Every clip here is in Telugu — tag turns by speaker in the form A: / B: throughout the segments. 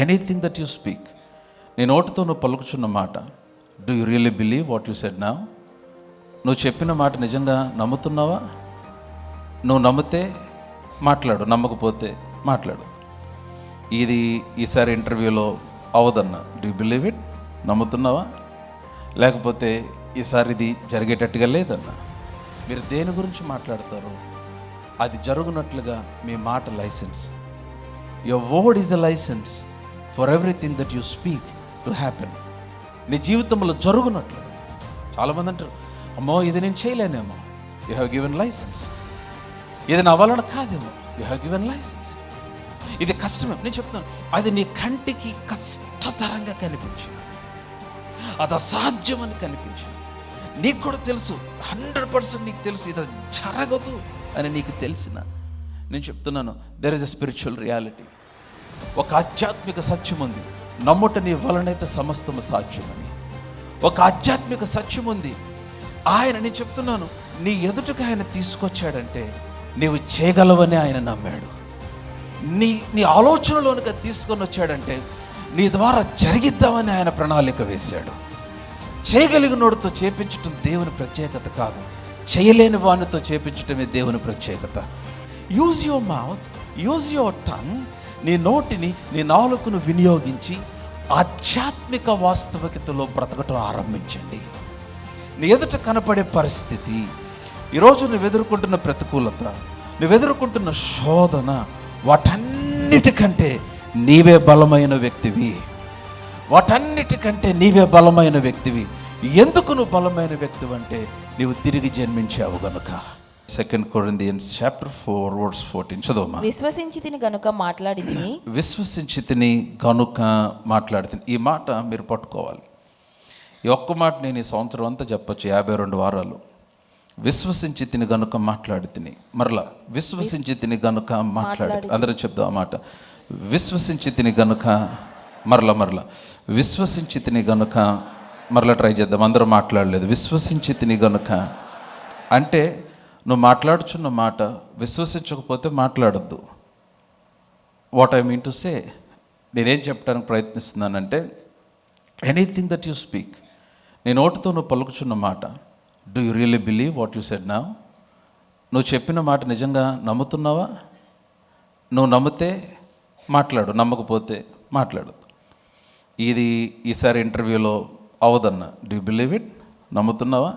A: ఎనీథింగ్ దట్ యు స్పీక్, నీ నోటితో నువ్వు పలుకుచున్న మాట, do you really believe what you said now? నువ్వు చెప్పిన మాట నిజంగా నమ్ముతున్నావా? నువ్వు నమ్మితే మాట్లాడు, నమ్మకపోతే మాట్లాడు. ఇది ఈసారి ఇంటర్వ్యూలో అవదన్నా, డూ యూ బిలీవ్ ఇట్? నమ్ముతున్నావా? లేకపోతే ఈసారి ఇది జరిగేటట్టుగా లేదన్నా. మీరు దేని గురించి మాట్లాడతారో అది జరుగునట్లుగా మీ మాట licence. Your word is a licence for everything that you speak to happen. నీ జీవితంలో జరుగునట్లుగా. చాలామంది అంటారు, అమ్మో ఇది నేను చేయలేనేమో. You have given licence. ఇది నా వలన కాదేమో. You have given licence. ఇది కష్టమే. నేను చెప్తాను, అది నీ కంటికి కష్టతరంగా కనిపించింది, అది అసాధ్యమని కనిపించింది. నీకు కూడా తెలుసు, 100% నీకు తెలుసు ఇది జరగదు అని నీకు తెలిసిన, నేను చెప్తున్నాను, there is a spiritual reality. ఒక ఆధ్యాత్మిక సత్యం ఉంది, నమ్ముట నీ వలనైతే సమస్తము సాధ్యమని. ఒక ఆధ్యాత్మిక సత్యం ఉంది. ఆయన, నేను చెప్తున్నాను, నీ ఎదుటకు ఆయన తీసుకొచ్చాడంటే నీవు చేయగలవని ఆయన నమ్మాడు. నీ ఆలోచనలోనికి తీసుకొని వచ్చాడంటే నీ ద్వారా జరిగిద్దామని ఆయన ప్రణాళిక వేశాడు. చేయగలిగినోడితో చేపించటం దేవుని ప్రత్యేకత కాదు, చేయలేని వానితో చేపించటమే దేవుని ప్రత్యేకత. Use your mouth, use your tongue. నీ నోటిని, నీ నాలుకను వినియోగించి ఆధ్యాత్మిక వాస్తవికతలో బ్రతకటం ఆరంభించండి. నీ ఎదుట కనపడే పరిస్థితి, ఈరోజు నువ్వు ఎదుర్కొంటున్న ప్రతికూలత, నువ్వు ఎదుర్కొంటున్న శోధన, వాటన్నిటికంటే నీవే బలమైన వ్యక్తివి. వాటన్నిటికంటే నీవే బలమైన వ్యక్తివి. ఎందుకు నువ్వు బలమైన వ్యక్తివి అంటే నీవు తిరిగి జన్మించావు గనుక. 2 Corinthians chapter 4 verse 14 చదవమా.
B: విశ్వసించి తిని గనుక మాట్లాడితిని.
A: విశ్వసించి తిని గనుక మాట్లాడితిని. ఈ మాట మీరు పట్టుకోవాలి. ఈ ఒక్క మాట నేను ఈ సంవత్సరం అంతా చెప్పొచ్చు, 52 వారాలు. విశ్వసించి తిని గనుక మాట్లాడి తిని. మరలా విశ్వసించి తిని గనుక మాట్లాడి. అందరూ చెప్దాం ఆ మాట. విశ్వసించి తిని గనుక, మరలా విశ్వసించి తిని గనుక, మరలా ట్రై చేద్దాం. అందరూ మాట్లాడలేదు. విశ్వసించి తిని గనుక అంటే నువ్వు మాట్లాడుచున్న మాట విశ్వసించకపోతే మాట్లాడొద్దు. What I mean to say, నేనేం చెప్పడానికి ప్రయత్నిస్తున్నానంటే, ఎనీథింగ్ దట్ యు స్పీక్, నీ నోటితో నువ్వు పలుకుచున్న మాట, do you really believe what you said now? నువ్వు చెప్పిన మాట నిజంగా నమ్ముతున్నావా? నువ్వు నమ్మితే మాట్లాడు, నమ్మకపోతే మాట్లాడద్దు. ఇది ఈసారి ఇంటర్వ్యూలో అవదన్నా, డూ యూ బిలీవ్ ఇట్? నమ్ముతున్నావా?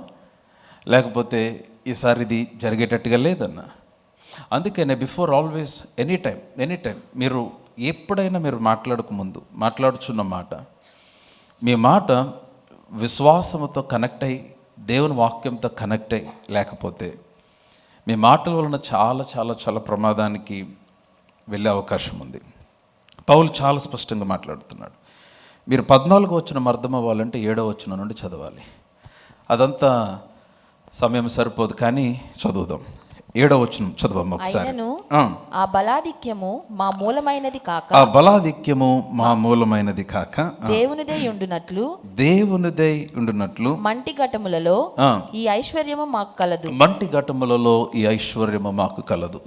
A: లేకపోతే ఈసారి ఇది జరిగేటట్టుగా లేదన్నా. అందుకనే బిఫోర్ ఆల్వేస్, ఎనీ టైం మీరు ఎప్పుడైనా మీరు మాట్లాడకముందు మాట్లాడుచున్న మాట, మీ మాట విశ్వాసంతో కనెక్ట్ అయ్యి, దేవుని వాక్యంతో కనెక్ట్ అయ్యి లేకపోతే మీ మాటల వలన చాలా చాలా చాలా ప్రమాదానికి వెళ్ళే అవకాశం ఉంది. పౌలు చాలా స్పష్టంగా మాట్లాడుతున్నాడు. మీరు 14వ వచనం అర్థం అవ్వాలంటే 7వ వచనం నుండి చదవాలి. అదంతా సమయం సరిపోదు, కానీ చదువుదాం. 7వ వచనం చదవమ్మ ఒకసారి.
B: ఆ బలాధిక్యము మా మూలమైనది కాక దేవునిదై ఉండునట్లు మంటి ఘటములలో ఈ ఐశ్వర్యము మాకు కలదు.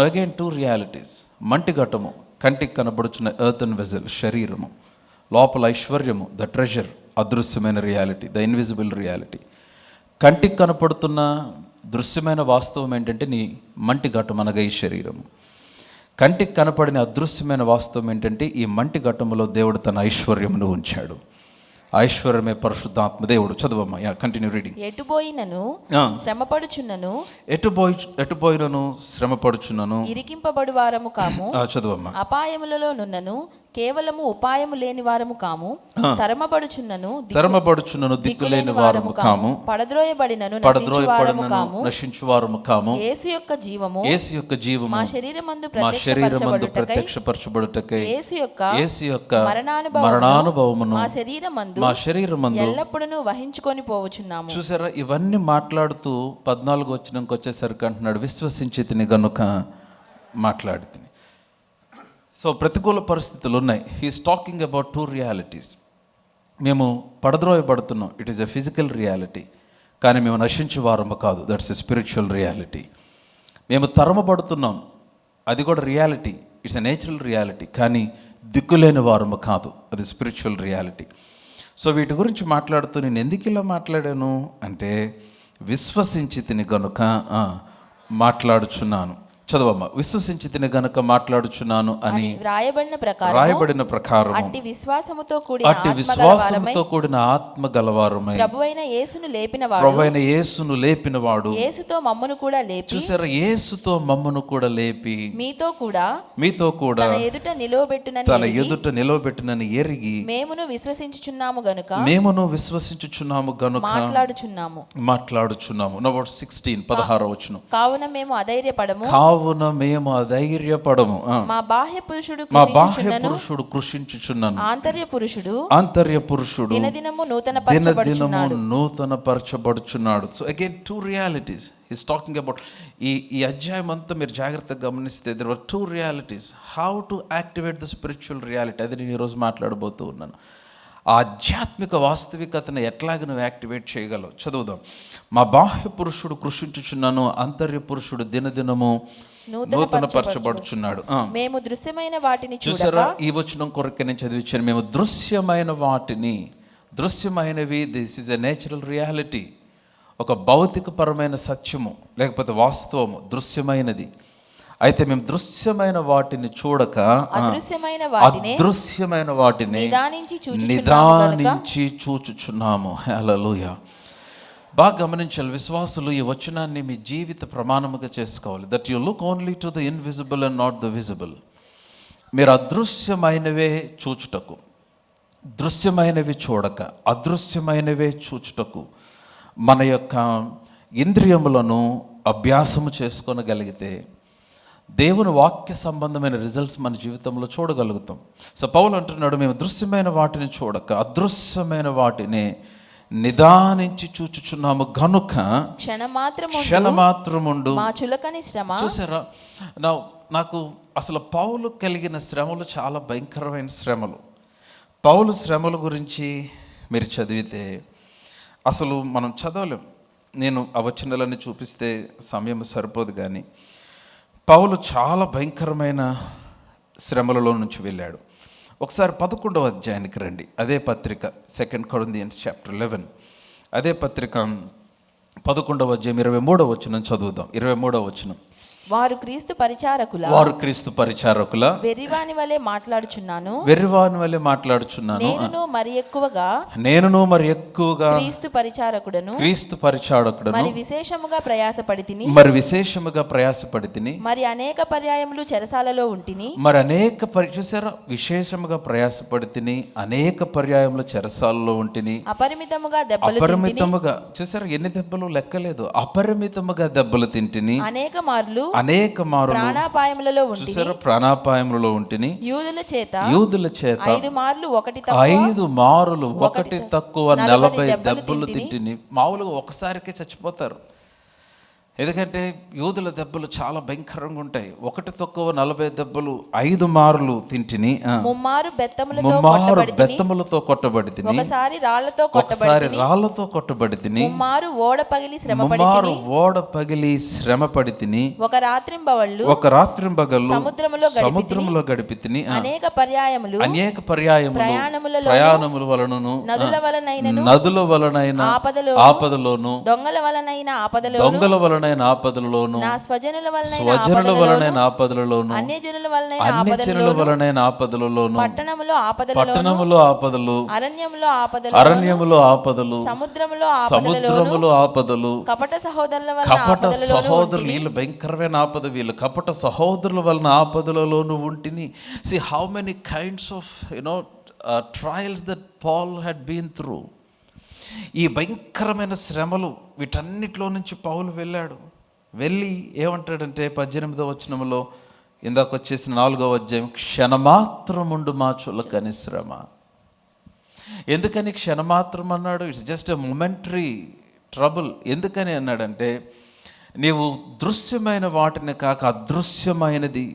A: Again 2 realities. మంటి ఘటము, కంటికి కనబడుచున్న ఎర్తన్ వెజల్, శరీరము. లోపల ఐశ్వర్యము, ద ట్రెజర్, అదృశ్యమైన రియాలిటీ, ద ఇన్విజిబుల్ రియాలిటీ. కంటికి కనపడుతున్న దృశ్యమైన వాస్తవం ఏంటంటే నీ మంటి ఘటం అనగా ఈ శరీరము. కంటికి కనపడిన అదృశ్యమైన వాస్తవం ఏంటంటే ఈ మంటి ఘటములో దేవుడు తన ఐశ్వర్యమును ఉంచాడు. ఐశ్వర్యమే పరిశుద్ధాత్మ దేవుడు. చదవమ్మా, కంటిన్యూ రీడింగ్.
B: ఎటుపోయినను శ్రమపడుచున్నను
A: ఇరికింపబడు వారము కాము. చదవమ్మా.
B: అపాయములలో నున్నను కేవలము ఉపాయము లేని వారము కాము. తరమబడుచున్నను
A: దిక్కులేని వారము కాము.
B: పడద్రోయబడినను
A: నశించు వారము కాము.
B: యేసు యొక్క జీవము
A: మా శరీరమందు ప్రత్యక్షపరచబడుటకై యేసు యొక్క మరణానుభవమును మా శరీరమందు
B: ఎల్లప్పుడూ వహించుకొని పోవచున్నాము.
A: చూసారా, ఇవన్నీ మాట్లాడుతూ 14వ వచనంకి వచ్చేసరికి అంటున్నాడు, విశ్వసించి తిని గనుక మాట్లాడి తిని. సో ప్రతికూల పరిస్థితులు ఉన్నాయి. He's talking about 2 realities. మేము పడద్రోయబడుతున్నాం, it is a physical reality. కానీ మేము నశించే వారము కాదు, దట్స్ ఎ స్పిరిచువల్ రియాలిటీ. మేము తరమబడుతున్నాం, అది కూడా reality, it's a natural reality. కానీ దిక్కులేని వారము కాదు. అది స్పిరిచువల్ రియాలిటీ. సో వీటి గురించి మాట్లాడుతూ నేను ఎందుకు ఇలా మాట్లాడాను అంటే, విశ్వసించి తిని గనుక మాట్లాడుచున్నాను. చదవమ్మా. విశ్వసించి తిని గనుక మాట్లాడుచున్నాను అని రాయబడిన ప్రకారం
B: అట్టి విశ్వాసముతో
A: కూడిన ఆత్మ గలవారమై
B: ప్రభువైన యేసును లేపినవాడు
A: యేసుతో మమ్మను కూడా లేపి, చూసారా, యేసుతో మమ్మను కూడా లేపి మీతో కూడా తన ఎదుట నిలవబెట్టునని ఎరిగి మేమును విశ్వసించుచున్నాము గనుక మాట్లాడుచున్నాము. నోట్ 16 16వ వచనం.
B: కావున మేము అధైర్యపడము. మా బాహ్య పురుషుడు కృషించుచున్నాను, ఆంతర్య పురుషుడు దినదినము నూతన పరచబడుచున్నాడు.
A: So again 2 realities he's talking about. ఈ అధ్యాయం అంతా మీరు జాగ్రత్తగా గమనిస్తే there were 2 realities. How to activate the spiritual reality, అది నేను ఈరోజు మాట్లాడబోతూ ఉన్నాను. ఆధ్యాత్మిక వాస్తవికతను ఎట్లాగ నువ్వు యాక్టివేట్ చేయగలవు. చదువుదాం. మా బాహ్య పురుషుడు కృషించుచున్నాను, ఆంతర్య పురుషుడు దినదినము నూతన పరచబడుచున్నాడు.
B: మేము దృశ్యమైన వాటిని
A: చూసారా, ఈ వచనం కొరకు నేను చదివించాను. మేము దృశ్యమైన వాటిని, దృశ్యమైనవి, this is a natural reality, ఒక భౌతికపరమైన సత్యము లేకపోతే వాస్తవము దృశ్యమైనది. అయితే మేము దృశ్యమైన వాటిని చూడక అదృశ్యమైన వాటిని నిదానించి చూచుచున్నాము. హల్లెలూయా. బాగా గమనించాలి విశ్వాసులు, ఈ వచనాన్ని మీ జీవిత ప్రమాణముగా చేసుకోవాలి. That you look only to the invisible and not the visible. మీరు అదృశ్యమైనవే చూచుటకు, దృశ్యమైనవి చూడక అదృశ్యమైనవే చూచుటకు మన యొక్క ఇంద్రియములను అభ్యాసము చేసుకొనగలిగితే దేవుని వాక్య సంబంధమైన రిజల్ట్స్ మన జీవితంలో చూడగలుగుతాం. సో పౌలు అంటున్నాడు, మేము దృశ్యమైన వాటిని చూడక అదృశ్యమైన వాటిని నిదానించి చూచుచున్నాము గనుక క్షణమాత్రముండు
B: మా చులకని శ్రమ.
A: చూసారా, నాకు అసలు పౌలు కలిగిన శ్రమలు చాలా భయంకరమైన శ్రమలు. పౌలు శ్రమల గురించి మీరు చదివితే అసలు మనం చదవలేం. నేను ఆ వచనాలన్నీ చూపిస్తే సమయం సరిపోదు. కానీ పౌలు చాలా భయంకరమైన శ్రమలలో నుంచి వెళ్ళాడు. ఒకసారి 11వ అధ్యాయానికి రండి. అదే పత్రిక 2 Corinthians chapter 11. అదే పత్రిక 11వ అధ్యాయం 23వ వచనం చదువుదాం. 23వ వచనం.
B: వారు క్రీస్తు పరిచారకుల వెర్రివాని వలె మాట్లాడుచున్నాను, నేనును మరి ఎక్కువగా క్రీస్తు పరిచారకుడను మరి విశేషముగా ప్రయాసపడితిని మరి అనేక పర్యాయములు చెరసాలలో ఉంటిని.
A: చూసారా, విశేషముగా ప్రయాసపడితిని, అనేక పర్యాయములు చెరసాలలో ఉంటిని,
B: అపరిమితముగా
A: చూసారా, ఎన్ని దెబ్బలు లెక్కలేదు, అపరిమితముగా దెబ్బలు తింటిని,
B: అనేక మార్లు
A: ప్రాణాపాయములలో ఉంటిని, యూదుల చేత 5 మార్లు ఒకటి తక్కువ 40 దెబ్బలు తింటిని. మామూలుగా ఒకసారికే చచ్చిపోతారు. ఎందుకంటే యూదుల దెబ్బలు చాలా భయంకరంగా ఉంటాయి. ఒకటి తక్కువ 40 దెబ్బలు 5 మార్లు తింటిని.
B: ముమ్మారు
A: బెత్తములతో కొట్టబడి తిని, ఒకసారి రాళ్లతో కొట్టబడి తిని,
B: ముమ్మారు ఓడ పగిలి శ్రమపడి తిని, ఒక రాత్రింబగళ్ళు
A: సముద్రములో గడిపి తిని,
B: అనేక పర్యాయములు
A: ప్రయాణముల వలనను నదుల వలనైన ఆపదలోను దొంగల వలనైన ఆపదలలోను
B: స్వజనుల
A: వలనైన ఆపదలలోను అన్యజనుల వలనైన ఆపదలలోను పట్టణములో ఆపదలు అరణ్యములో ఆపదలు సముద్రములో ఆపదలు కపట సహోదరులు వీళ్ళు భయంకరమైన ఆపద. వీళ్ళు కపట సహోదరుల వలన ఆపదలలోను ఉంటిని. See how many kinds of trials that Paul had been through. ఈ భయంకరమైన శ్రమలు వీటన్నిటిలో నుంచి పౌలు వెళ్ళి ఏమంటాడంటే 18వ వచనంలో, ఇందాక వచ్చేసిన 4వ అధ్యాయం, క్షణమాత్రముండు మా చులకని శ్రమ. ఎందుకని క్షణమాత్రం అన్నాడు? It's just a momentary trouble. ఎందుకని అన్నాడంటే, నీవు దృశ్యమైన వాటిని కాక అదృశ్యమైనది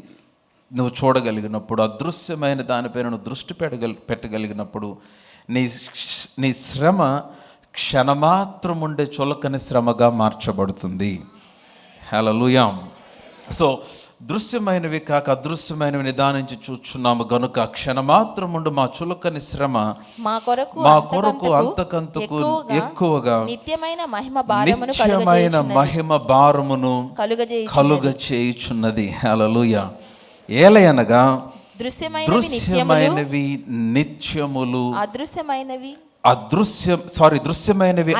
A: నువ్వు చూడగలిగినప్పుడు, అదృశ్యమైన దానిపైన నువ్వు దృష్టి పెట్టగలిగినప్పుడు నీ శ్రమ క్షణమాత్రం ఉండే చులకని శ్రమగా మార్చబడుతుంది. హల్లెలూయా. సో దృశ్యమైనవి కాక అదృశ్యమైనవి నిదానించి చూచున్నాము గనుక క్షణమాత్రముండు మా చులకని శ్రమ
B: మా కొరకు
A: అంతకంతకు ఎక్కువగా
B: నిత్యమైన
A: మహిమ భారమును కలుగ చేయుచున్నది. హల్లెలూయా. ఏలయనగా దృశ్యమైనవి నిత్యములు, దృశ్యమైనవి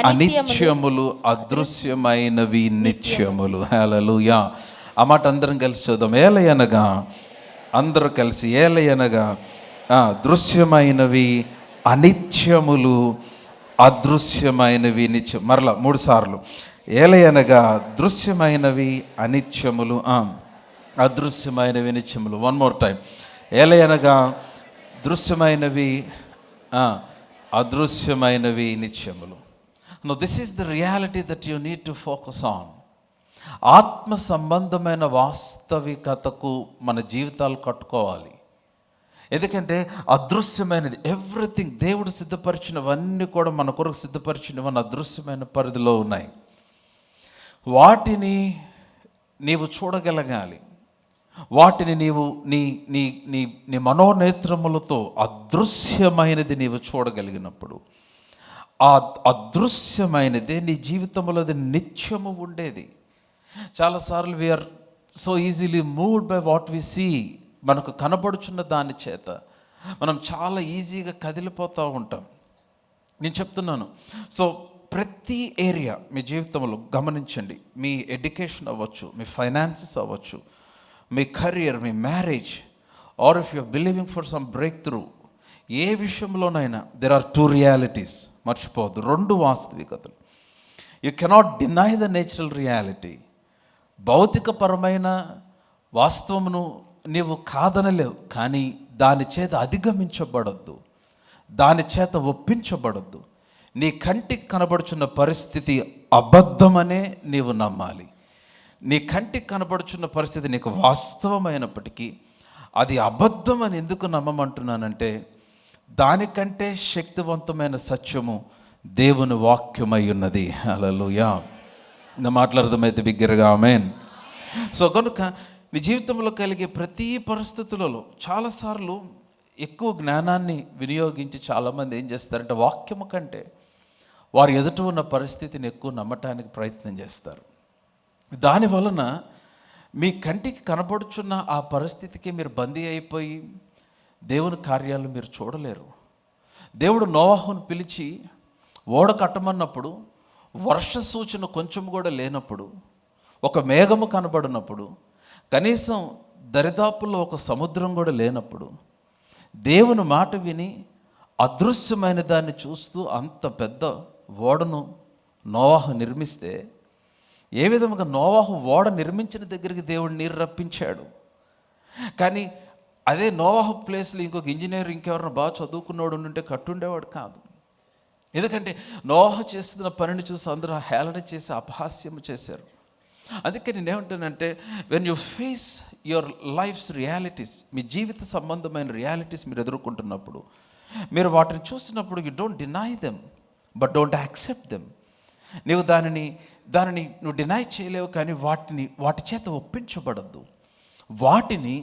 A: అనిత్యములు, అదృశ్యమైనవి నిత్యములు. హల్లెలూయా. ఆ మాట అందరం కలిసి చూద్దాం. ఏలయనగా, అందరూ కలిసి ఏలయనగా దృశ్యమైనవి అనిత్యములు, అదృశ్యమైనవి నిత్యం. మరలా 3 సార్లు. ఏలయనగా దృశ్యమైనవి అనిత్యములు, అదృశ్యమైనవి నిత్యములు. 1 more time. ఏలయనగా దృశ్యమైనవి అదృశ్యమైనవి నిత్యములు. No this is the reality that you need to focus on. ఆత్మ సంబంధమైన వాస్తవికతకు మన జీవితాలు కట్టుకోవాలి. ఎందుకంటే అదృశ్యమైనది ఎవ్రీథింగ్, దేవుడు సిద్ధపరిచినవన్నీ కూడా మన కొరకు సిద్ధపరిచినవన్నీ అదృశ్యమైన పరిధిలో ఉన్నాయి. వాటిని నీవు చూడగలగాలి. వాటిని నీవు నీ నీ నీ నీ మనోనేత్రములతో అదృశ్యమైనది నీవు చూడగలిగినప్పుడు ఆ అదృశ్యమైనదే నీ జీవితంలో అది నిత్యము ఉండేది. చాలాసార్లు we are so easily moved by what we see. మనకు కనబడుచున్న దాని చేత మనం చాలా ఈజీగా కదిలిపోతూ ఉంటాం. నేను చెప్తున్నాను. సో ప్రతి ఏరియా మీ జీవితంలో గమనించండి. మీ ఎడ్యుకేషన్ అవ్వచ్చు, మీ ఫైనాన్సెస్ అవ్వచ్చు, మీ కెరియర్, మీ marriage, or if you're believing for some breakthrough, ఏ విషయంలోనైనా దెర్ ఆర్ 2 రియాలిటీస్. మర్చిపోవద్దు, 2 వాస్తవికతలు. You cannot deny the natural reality. భౌతికపరమైన వాస్తవమును నీవు కాదనలేవు, కానీ దాని చేత అధిగమించబడద్దు, దాని చేత ఒప్పించబడద్దు. నీ కంటికి కనబడుచున్న పరిస్థితి అబద్ధమనే నీవు నమ్మాలి. నీ కంటికి కనబడుచున్న పరిస్థితి నీకు వాస్తవమైనప్పటికీ అది అబద్ధం అని ఎందుకు నమ్మమంటున్నానంటే, దానికంటే శక్తివంతమైన సత్యము దేవుని వాక్యమై ఉన్నది. హల్లెలూయా. నా మాట్లాడదామైతే బిగ్గరగా ఆమేన్. సో కనుక నీ జీవితంలో కలిగే ప్రతి పరిస్థితులలో చాలాసార్లు ఎక్కువ జ్ఞానాన్ని వినియోగించి చాలామంది ఏం చేస్తారంటే వాక్యము కంటే వారు ఎదుట ఉన్న పరిస్థితిని ఎక్కువ నమ్మటానికి ప్రయత్నం చేస్తారు. దాని వలన మీ కంటికి కనబడుచున్న ఆ పరిస్థితికి మీరు బందీ అయిపోయి దేవుని కార్యాలను మీరు చూడలేరు. దేవుడు నోవాహును పిలిచి ఓడ కట్టమన్నప్పుడు వర్ష సూచన కొంచెం కూడా లేనప్పుడు, ఒక మేఘము కనబడినప్పుడు, కనీసం దరిదాపుల్లో ఒక సముద్రం కూడా లేనప్పుడు దేవుని మాట విని అదృశ్యమైన దాన్ని చూస్తూ అంత పెద్ద ఓడను నోవాహు నిర్మిస్తే, ఏ విధముగా నోవాహు ఓడ నిర్మించిన దగ్గరికి దేవుడు నీరు రప్పించాడు. కానీ అదే నోవాహు ప్లేస్లో ఇంకొక ఇంజనీర్ ఇంకెవరైనా బాగా చదువుకున్నవాడు ఉంటే కట్టుండేవాడు కాదు. ఎందుకంటే నోవాహు చేస్తున్న పనిని చూసి అందరూ హేళన చేసి అపహాస్యం చేశారు. అందుకే నేనేమంటానంటే, when you face your life's realities, మీ జీవిత సంబంధమైన రియాలిటీస్ మీరు ఎదుర్కొంటున్నప్పుడు, మీరు వాటిని చూసినప్పుడు you don't deny them but don't accept them. నీవు దానిని నువ్వు డినై చేయలేవు, కానీ వాటి చేత ఒప్పించబడద్దు. వాటిని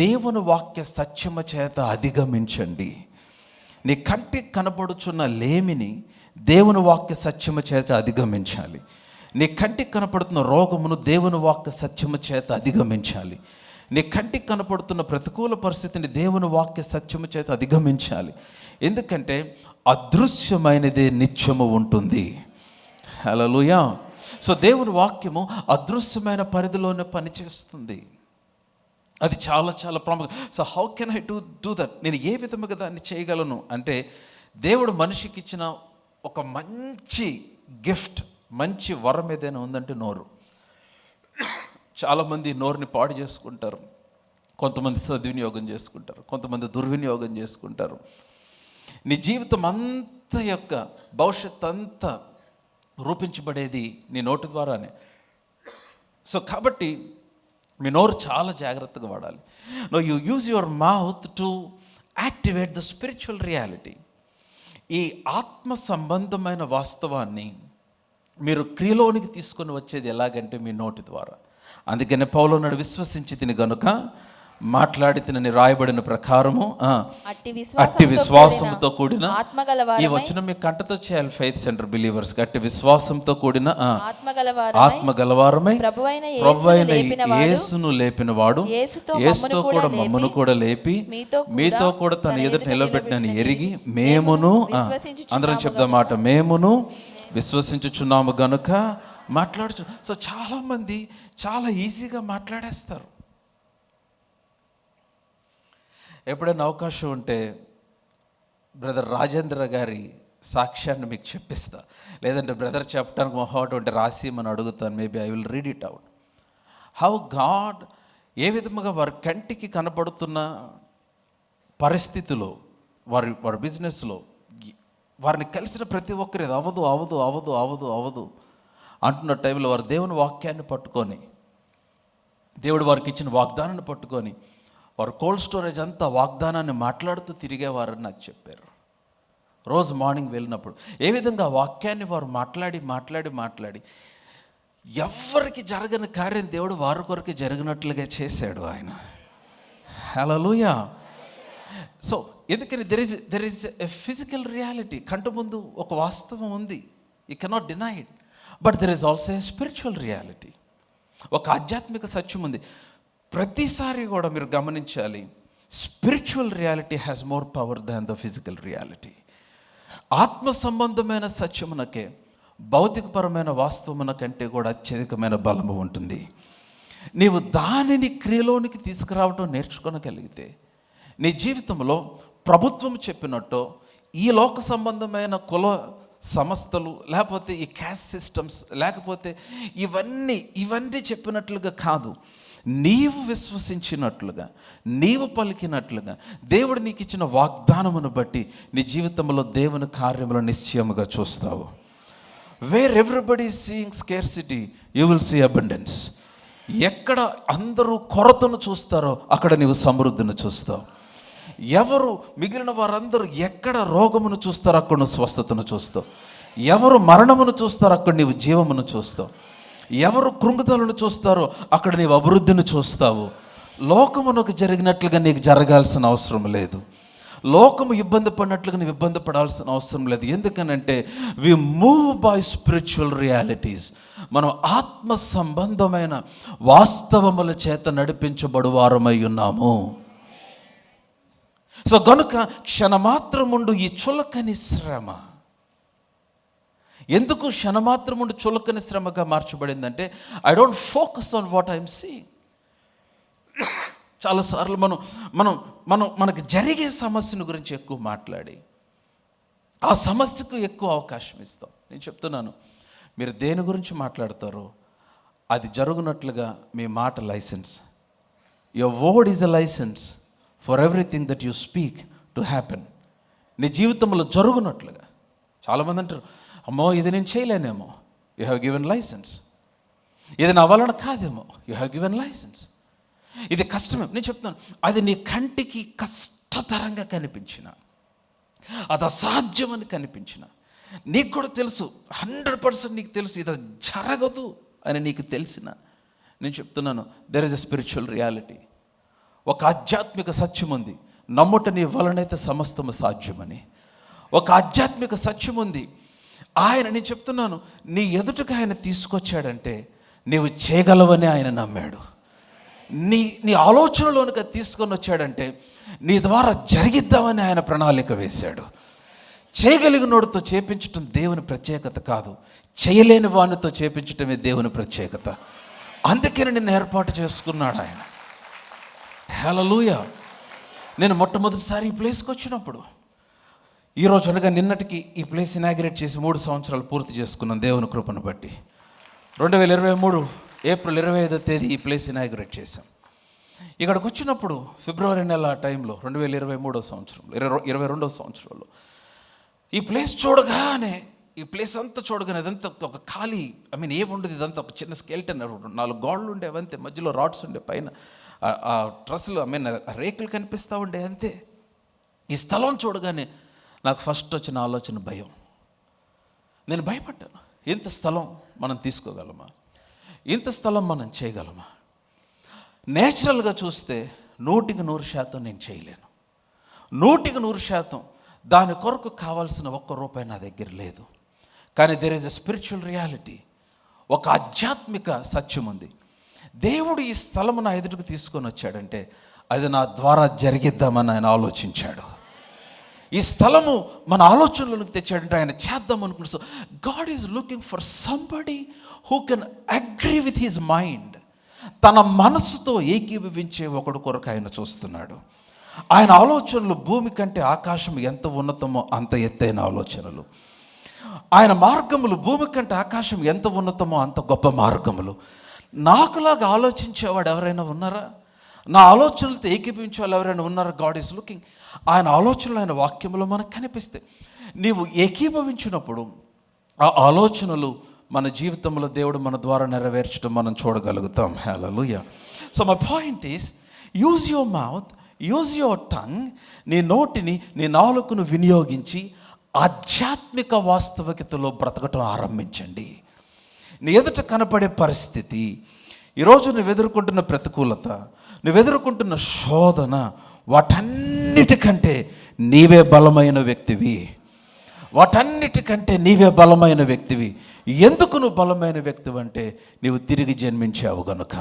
A: దేవుని వాక్య సత్యమ చేత అధిగమించండి. నీ కంటికి కనపడుచున్న లేమిని దేవుని వాక్య సత్యమ చేత అధిగమించాలి. నీ కంటికి కనపడుతున్న రోగమును దేవుని వాక్య సత్యము చేత అధిగమించాలి. నీ కంటికి కనపడుతున్న ప్రతికూల పరిస్థితిని దేవుని వాక్య సత్యము చేత అధిగమించాలి. ఎందుకంటే అదృశ్యమైనదే నిత్యము ఉంటుంది. హల్లెలూయా. సో దేవుని వాక్యము అదృశ్యమైన పరిధిలోనే పనిచేస్తుంది. అది చాలా చాలా ప్రాముఖ్యం. So how can I do that? నేను ఏ విధముగా దాన్ని చేయగలను అంటే, దేవుడు మనిషికి ఇచ్చిన ఒక మంచి గిఫ్ట్, మంచి వరం ఏదైనా ఉందంటే నోరు. చాలామంది నోరుని పాడు చేసుకుంటారు, కొంతమంది సద్వినియోగం చేసుకుంటారు, కొంతమంది దుర్వినియోగం చేసుకుంటారు. నీ జీవితం అంత యొక్క భవిష్యత్ అంతా రూపించబడేది నీ నోటి ద్వారానే. సో కాబట్టి మీ నోరు చాలా జాగ్రత్తగా వాడాలి. Know you use your mouth to activate the spiritual reality. ఈ ఆత్మ సంబంధమైన వాస్తవాన్ని మీరు క్రియలోనికి తీసుకొని వచ్చేది ఎలాగంటే మీ నోటి ద్వారా. అందుకనే పౌలు నాడు విశ్వసించి తిని గనుక మాట్లాడి తినని రాయబడిన ప్రకారము అట్టి విశ్వాసంతో కూడిన ఈ వచనం మీ కంటతో చేయాలి. ఫెయిత్ సెంటర్ బిలీవర్స్ అట్టి విశ్వాసంతో కూడిన ఆత్మగలవారమై ప్రభువైన యేసును లేపినవాడు యేసుతో కూడా మమ్మను కూడా లేపి మీతో కూడా తన ఎదుట నిలబెట్టినని ఎరిగి మేమును అందరం చెప్దాం మాట, మేమును విశ్వసించుచున్నాము గనుక మాట్లాడుచు. సో చాలామంది చాలా ఈజీగా మాట్లాడేస్తారు. ఎప్పుడైనా అవకాశం ఉంటే బ్రదర్ రాజేంద్ర గారి సాక్ష్యాన్ని మీకు చెప్పిస్తా, లేదంటే బ్రదర్ చెప్పడానికి మొహమాట ఉంటే రాసిమని అడుగుతాను. Maybe I will read it out. How God ఏ విధముగా వారి కంటికి కనపడుతున్న పరిస్థితిలో వారి బిజినెస్లో వారిని కలిసిన ప్రతి ఒక్కరు ఇది అవదు అవదు అవదు అవదు అవదు అంటున్న టైంలో వారు దేవుని వాక్యాన్ని పట్టుకొని, దేవుడు వారికి ఇచ్చిన వాగ్దానాన్ని పట్టుకొని వారు కోల్డ్ స్టోరేజ్ అంతా వాగ్దానాన్ని మాట్లాడుతూ తిరిగేవారని నాకు చెప్పారు. రోజు మార్నింగ్ వెళ్ళినప్పుడు ఏ విధంగా వాక్యాన్ని వారు మాట్లాడి ఎవరికి జరగని కార్యం దేవుడు వారి కొరకు జరిగినట్లుగా చేశాడు ఆయన. హల్లెలూయా. సో ఎందుకని there is a physical reality. కంటి ముందు ఒక వాస్తవం ఉంది, you cannot deny it. But there is also a spiritual reality. ఒక ఆధ్యాత్మిక సత్యం ఉంది. ప్రతిసారి కూడా మీరు గమనించాలి, spiritual reality has more power than the physical reality. ఆత్మ సంబంధమైన సత్యమునకే భౌతికపరమైన వాస్తవమున కంటే కూడా అత్యధికమైన బలము ఉంటుంది. నీవు దానిని క్రియలోనికి తీసుకురావటం నేర్చుకోగలిగితే నీ జీవితంలో ప్రభుత్వం చెప్పినట్టు ఈ లోక సంబంధమైన కుల సంస్థలు, లేకపోతే ఈ క్యాస్ట్ సిస్టమ్స్, లేకపోతే ఇవన్నీ చెప్పినట్లుగా కాదు, నీవు విశ్వసించినట్లుగా, నీవు పలికినట్లుగా దేవుడు నీకు ఇచ్చిన వాగ్దానమును బట్టి నీ జీవితంలో దేవుని కార్యములు నిశ్చయముగా చూస్తావు. Where everybody is seeing scarcity you will see abundance. ఎక్కడ అందరూ కొరతను చూస్తారో అక్కడ నీవు సమృద్ధిని చూస్తావు. ఎవరు మిగిలిన వారందరూ ఎక్కడ రోగమును చూస్తారో అక్కడ నువ్వు స్వస్థతను చూస్తావు. ఎవరు మరణమును చూస్తారో అక్కడ నీవు జీవమును చూస్తావు. ఎవరు కృంగుదలను చూస్తారో అక్కడ నీవు అభివృద్ధిని చూస్తావు. లోకమునకు జరిగినట్లుగా నీకు జరగాల్సిన అవసరం లేదు. లోకము ఇబ్బంది పడినట్లుగా నువ్వు ఇబ్బంది పడాల్సిన అవసరం లేదు. ఎందుకనంటే we move by spiritual realities. మనం ఆత్మ సంబంధమైన వాస్తవముల చేత నడిపించబడువారమై ఉన్నాము. సో గనుక క్షణమాత్రముండు ఈ చులకని శ్రమ. ఎందుకు క్షణమాత్రముండు చులకని శ్రమగా మార్చబడిందంటే I don't focus on what I'm seeing. చాలాసార్లు మనకు జరిగే సమస్యను గురించి ఎక్కువ మాట్లాడి ఆ సమస్యకు ఎక్కువ అవకాశం ఇస్తాం. నేను చెప్తున్నాను, మీరు దేని గురించి మాట్లాడతారో అది జరుగునట్లుగా మీ మాట licence. Your word is a license for everything that you speak to happen. నీ జీవితంలో జరుగునట్లుగా. చాలామంది అంటారు, అమ్మో ఇది నేను చేయలేనేమో, యూ హ్యావ్ గివెన్ లైసెన్స్. ఇది నా వలన కాదేమో, యూ హ్యావ్ గివెన్ లైసెన్స్. ఇది కష్టమే. నేను చెప్తున్నాను, అది నీ కంటికి కష్టతరంగా కనిపించిన, అది అసాధ్యమని కనిపించిన, నీకు కూడా తెలుసు, 100% నీకు తెలుసు ఇది జరగదు అని నీకు తెలిసిన, నేను చెప్తున్నాను, there is a spiritual reality. ఒక ఆధ్యాత్మిక సత్యం ఉంది, నమ్ముట నీ వలనైతే సమస్తము సాధ్యమని. ఒక ఆధ్యాత్మిక సత్యం ఉంది. నేను చెప్తున్నాను, నీ ఎదుటకు ఆయన తీసుకొచ్చాడంటే నీవు చేయగలవని ఆయన నమ్మాడు. నీ ఆలోచనలోనికి తీసుకొని వచ్చాడంటే నీ ద్వారా జరిగిద్దామని ఆయన ప్రణాళిక వేశాడు. చేయగలిగినోడితో చేపించటం దేవుని ప్రత్యేకత కాదు, చేయలేని వానితో చేపించటమే దేవుని ప్రత్యేకత. అందుకని నిన్ను ఏర్పాటు చేసుకున్నాడు ఆయన. హల్లెలూయా. నేను మొట్టమొదటిసారి ఈ ప్లేస్కి వచ్చినప్పుడు, ఈరోజు అనగా నిన్నటికి ఈ ప్లేస్ ఇనాగ్రేట్ చేసి 3 సంవత్సరాలు పూర్తి చేసుకున్నాను దేవుని కృపను బట్టి. 2023 ఏప్రిల్ 25వ తేదీ ఈ ప్లేస్ ఇనాగ్రేట్ చేశాం. ఇక్కడికి వచ్చినప్పుడు ఫిబ్రవరి నెల టైంలో 2023వ సంవత్సరంలో 22వ సంవత్సరంలో ఈ ప్లేస్ చూడగానే, ఈ ప్లేస్ అంతా చూడగానే ఇదంతా ఒక ఖాళీ, ఏముండదు, ఇదంతా ఒక చిన్న స్కెల్టన్, 4 గోడలు ఉండే అంతే, మధ్యలో రాడ్స్ ఉండే, పైన ఆ ట్రస్లు రేకులు కనిపిస్తూ ఉండే అంతే. ఈ స్థలం చూడగానే నాకు ఫస్ట్ వచ్చిన ఆలోచన భయం. నేను భయపడ్డాను, ఇంత స్థలం మనం తీసుకోగలమా? ఇంత స్థలం మనం చేయగలమా? నేచురల్గా చూస్తే 100% నేను చేయలేను. 100% దాని కొరకు కావాల్సిన ఒక్క రూపాయి నా దగ్గర లేదు. కానీ there is a spiritual reality, ఒక ఆధ్యాత్మిక సత్యం ఉంది. దేవుడు ఈ స్థలము నా ఎదుటికి తీసుకొని వచ్చాడంటే అది నా ద్వారా జరిగిద్దామని ఆయన ఆలోచించాడు. ఈ స్థలము మన ఆలోచనలోకి తెచ్చాడంటే ఆయన చేద్దాం అనుకుంటున్నాడు. So God is looking for somebody who can agree with his mind. తన మనసుతో ఏకీభవించే ఒకడు కొరకు ఆయన చూస్తున్నాడు. ఆయన ఆలోచనలు భూమి కంటే ఆకాశం ఎంత ఉన్నతమో అంత ఎత్తైన ఆలోచనలు. ఆయన మార్గములు భూమి కంటే ఆకాశం ఎంత ఉన్నతమో అంత గొప్ప మార్గములు. నాకులాగా ఆలోచించేవాడు ఎవరైనా ఉన్నారా? నా ఆలోచనలతో ఏకీభవించే వాళ్ళు ఎవరైనా ఉన్నారా? God is looking. ఆయన ఆలోచనలు ఆయన వాక్యములో మనకు కనిపిస్తాయి. నీవు ఏకీభవించినప్పుడు ఆ ఆలోచనలు మన జీవితంలో దేవుడు మన ద్వారా నెరవేర్చడం మనం చూడగలుగుతాం. Hallelujah. So my point is, use your mouth, use your tongue. నీ నోటిని, నీ నాలుకను వినియోగించి ఆధ్యాత్మిక వాస్తవికతలో బ్రతకటం ఆరంభించండి. నీ ఎదుట కనపడే పరిస్థితి, ఈరోజు నువ్వు ఎదుర్కొంటున్న ప్రతికూలత, నువ్వు ఎదుర్కొంటున్న శోధన, వాటన్నిటికంటే నీవే బలమైన వ్యక్తివి. వాటన్నిటికంటే నీవే బలమైన వ్యక్తివి. ఎందుకు నువ్వు బలమైన వ్యక్తివి అంటే నీవు తిరిగి జన్మించావు గనుక.